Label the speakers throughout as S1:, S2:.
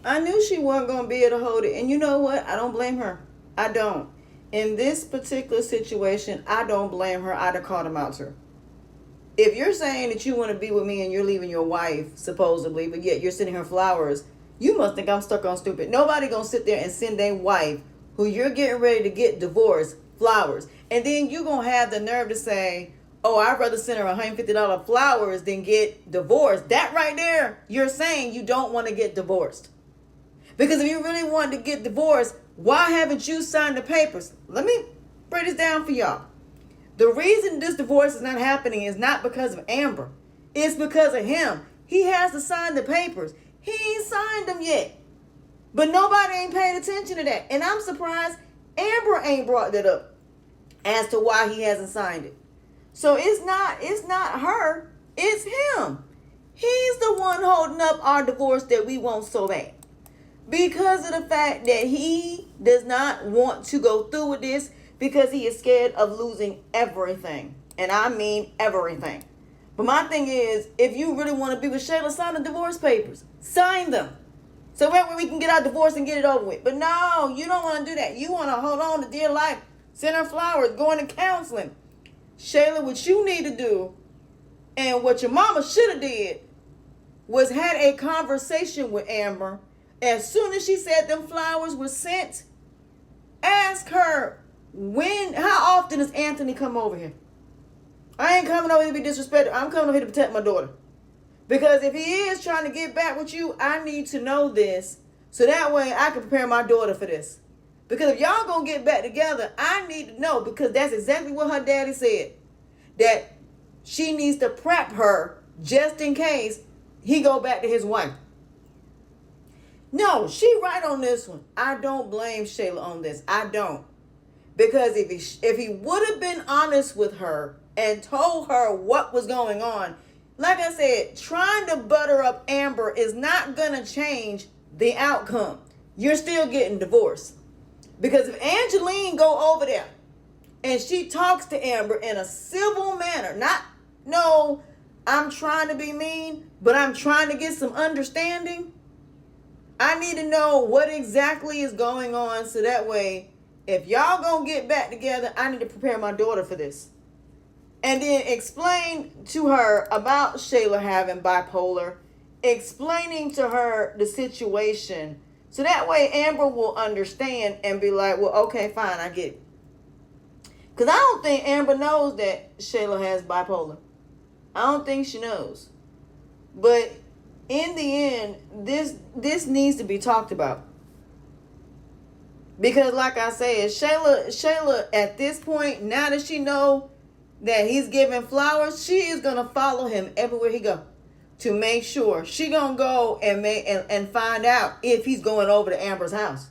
S1: I knew she wasn't going to be able to hold it. And you know what? I don't blame her. I don't. In this particular situation, I don't blame her. I'd have called him out to her. If you're saying that you want to be with me and you're leaving your wife, supposedly, but yet you're sending her flowers, you must think I'm stuck on stupid. Nobody going to sit there and send their wife, who you're getting ready to get divorced, flowers. And then you're going to have the nerve to say, oh, I'd rather send her $150 flowers than get divorced. That right there, you're saying you don't want to get divorced. Because if you really want to get divorced, why haven't you signed the papers? Let me break this down for y'all. The reason this divorce is not happening is not because of Amber. It's because of him. He has to sign the papers. He ain't signed them yet. But nobody ain't paying attention to that. And I'm surprised Amber ain't brought that up as to why he hasn't signed it. So it's not her. It's him. He's the one holding up our divorce that we want so bad. Because of the fact that he does not want to go through with this, because he is scared of losing everything. And I mean everything. But my thing is, if you really want to be with Shayla, sign the divorce papers. Sign them. So that way we can get our divorce and get it over with. But no, you don't want to do that. You want to hold on to dear life. Send her flowers. Go into counseling. Shayla, what you need to do, and what your mama should have did, was had a conversation with Amber. As soon as she said them flowers were sent, ask her, how often does Anthony come over here? I ain't coming over here to be disrespectful. I'm coming over here to protect my daughter. Because if he is trying to get back with you, I need to know this, so that way I can prepare my daughter for this. Because if y'all gonna get back together, I need to know, because that's exactly what her daddy said. That she needs to prep her just in case he go back to his wife. No, she right on this one. I don't blame Shayla on this. I don't. Because if he would have been honest with her and told her what was going on, like I said, trying to butter up Amber is not going to change the outcome. You're still getting divorced. Because if Angeline go over there and she talks to Amber in a civil manner, no, I'm trying to be mean, but I'm trying to get some understanding. I need to know what exactly is going on, so that way, if y'all gonna get back together, I need to prepare my daughter for this. And then explain to her about Shayla having bipolar, explaining to her the situation, so that way Amber will understand and be like, well, okay, fine, I get it. Because I don't think Amber knows that Shayla has bipolar. I don't think she knows. But in the end, this needs to be talked about. Because like I said, Shayla at this point, now that she know that he's giving flowers, she is going to follow him everywhere he go to make sure. She going to go and find out if he's going over to Amber's house.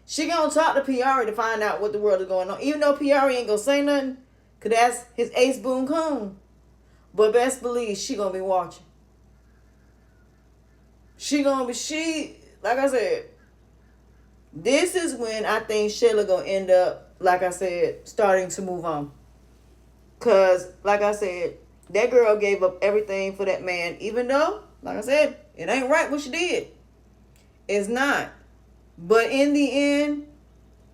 S1: She going to talk to Piari to find out what the world is going on. Even though Piari ain't going to say nothing, because that's his ace boon coon. But best believe she going to be watching. Like I said, this is when I think Shayla gonna end up, like I said, starting to move on. Because, like I said, that girl gave up everything for that man, even though, like I said, it ain't right what she did. It's not. But in the end,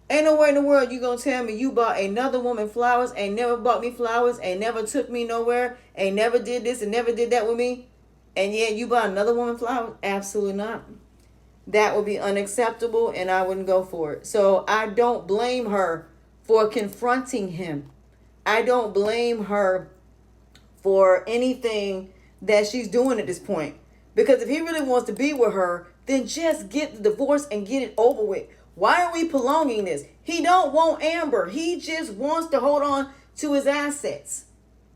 S1: ain't no way in the world you gonna tell me you bought another woman flowers, ain't never bought me flowers, ain't never took me nowhere, ain't never did this and never did that with me, and yet you bought another woman flowers? Absolutely not. That would be unacceptable, and I wouldn't go for it. So I don't blame her for confronting him. I don't blame her for anything that she's doing at this point. Because if he really wants to be with her, then just get the divorce and get it over with. Why are we prolonging this? He don't want Amber. He just wants to hold on to his assets.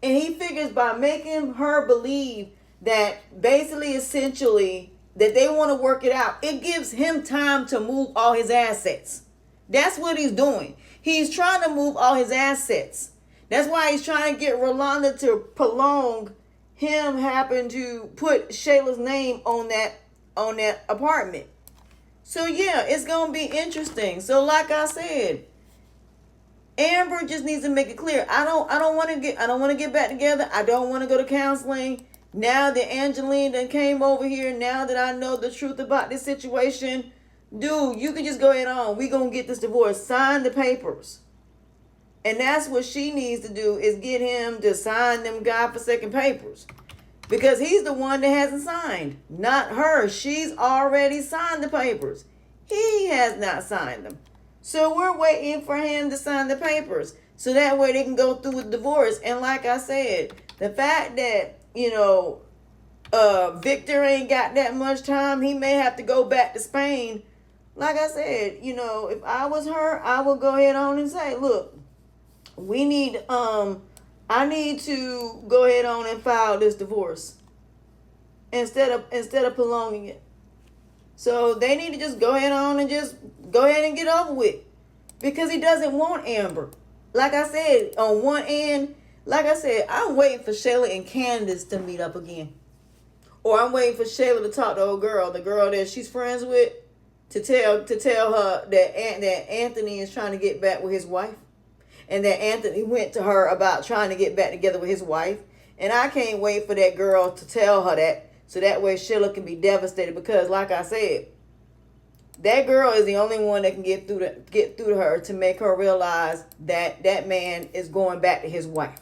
S1: And he figures by making her believe that basically, essentially, that they want to work it out, it gives him time to move all his assets. That's what he's doing. He's trying to move all his assets. That's why he's trying to get Rolanda to prolong him having to put Shayla's name on that apartment. So yeah, it's gonna be interesting. So like I said, Amber just needs to make it clear. I don't want to get back together. I don't want to go to counseling. Now that Angelina came over here, now that I know the truth about this situation, dude, you can just go ahead on. We gonna get this divorce. Sign the papers. And that's what she needs to do, is get him to sign them godforsaken papers. Because he's the one that hasn't signed, not her. She's already signed the papers. He has not signed them. So we're waiting for him to sign the papers, so that way they can go through with divorce. And like I said, the fact that, Victor ain't got that much time, he may have to go back to Spain. Like I said, if I was her, I would go ahead on and say, look, I need to go ahead on and file this divorce instead of prolonging it. So they need to just go ahead on and just go ahead and get over with, because he doesn't want Amber. Like I said, on one end, like I said, I'm waiting for Shayla and Candace to meet up again. Or I'm waiting for Shayla to talk to old girl, the girl that she's friends with, to tell her that Anthony is trying to get back with his wife. And that Anthony went to her about trying to get back together with his wife. And I can't wait for that girl to tell her that, so that way Sheila can be devastated. Because like I said, that girl is the only one that can get through to her to make her realize that that man is going back to his wife.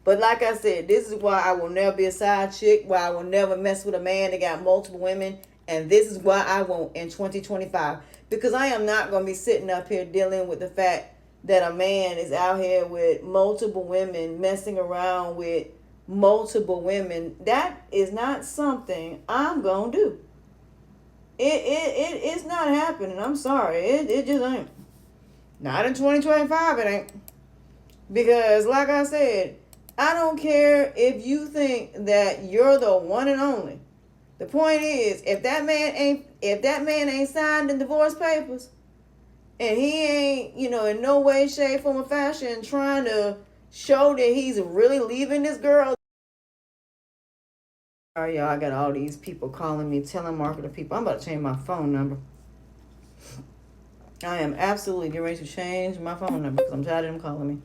S1: But like I said, this is why I will never be a side chick, why I will never mess with a man that got multiple women. And this is why I won't in 2025. Because I am not going to be sitting up here dealing with the fact that a man is out here with multiple women, messing around with multiple women. That is not something I'm going to do. It's not happening. I'm sorry. It just ain't. Not in 2025, it ain't. Because like I said, I don't care if you think that you're the one and only. The point is, if that man ain't signed the divorce papers, and he ain't, in no way, shape, form, or fashion trying to show that he's really leaving this girl. All right, y'all, I got all these people calling me, telemarketer people. I'm about to change my phone number. I am absolutely getting ready to change my phone number because I'm tired of them calling me.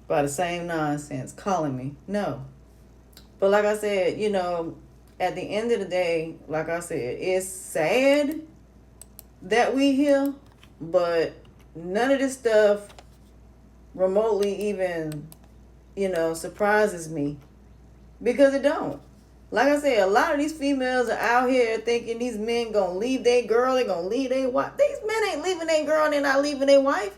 S1: By the same nonsense, calling me. No. But like I said, at the end of the day, like I said, it's sad that we here. But none of this stuff remotely even, surprises me. Because it don't. Like I said, a lot of these females are out here thinking these men gonna leave their girl, they gonna leave their wife. These men ain't leaving their girl and they're not leaving their wife.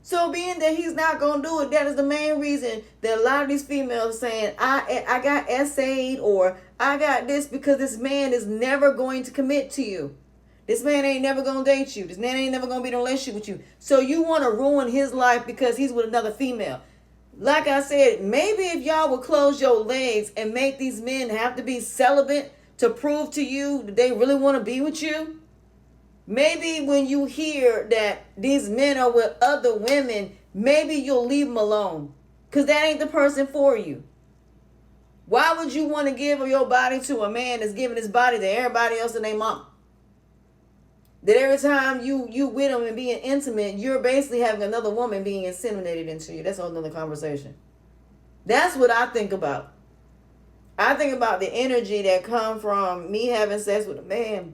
S1: So being that he's not gonna do it, that is the main reason that a lot of these females are saying, I got essayed, or I got this, because this man is never going to commit to you. This man ain't never going to date you. This man ain't never going to be in a relationship with you. So you want to ruin his life because he's with another female. Like I said, maybe if y'all would close your legs and make these men have to be celibate to prove to you that they really want to be with you. Maybe when you hear that these men are with other women, maybe you'll leave them alone. Because that ain't the person for you. Why would you want to give your body to a man that's giving his body to everybody else and their mom? That every time you with him and being intimate, you're basically having another woman being inseminated into you. That's a whole nother conversation. That's what I think about. I think about the energy that come from me having sex with a man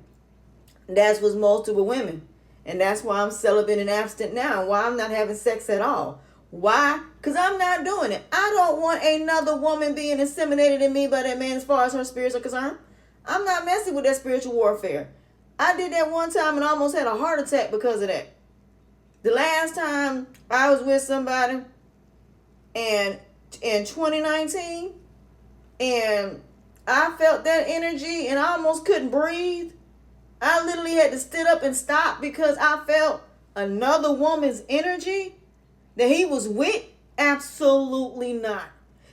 S1: that's with multiple women. And that's why I'm celibate and abstinent now. Why I'm not having sex at all. Why? Because I'm not doing it. I don't want another woman being inseminated in me by that man as far as her spirits are concerned. I'm not messing with that spiritual warfare. I did that one time and almost had a heart attack because of that. The last time I was with somebody and in 2019, and I felt that energy and I almost couldn't breathe. I literally had to stand up and stop because I felt another woman's energy that he was with. Absolutely not.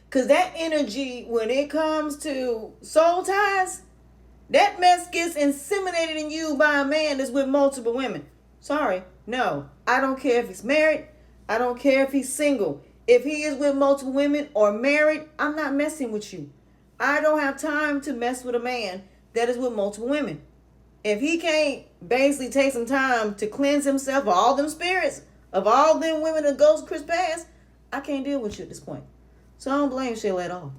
S1: Because that energy, when it comes to soul ties, that mess gets inseminated in you by a man that's with multiple women. Sorry, no. I don't care if he's married. I don't care if he's single. If he is with multiple women or married, I'm not messing with you. I don't have time to mess with a man that is with multiple women. If he can't basically take some time to cleanse himself of all them spirits, of all them women that goes Chris past, I can't deal with you at this point. So I don't blame Sheila at all.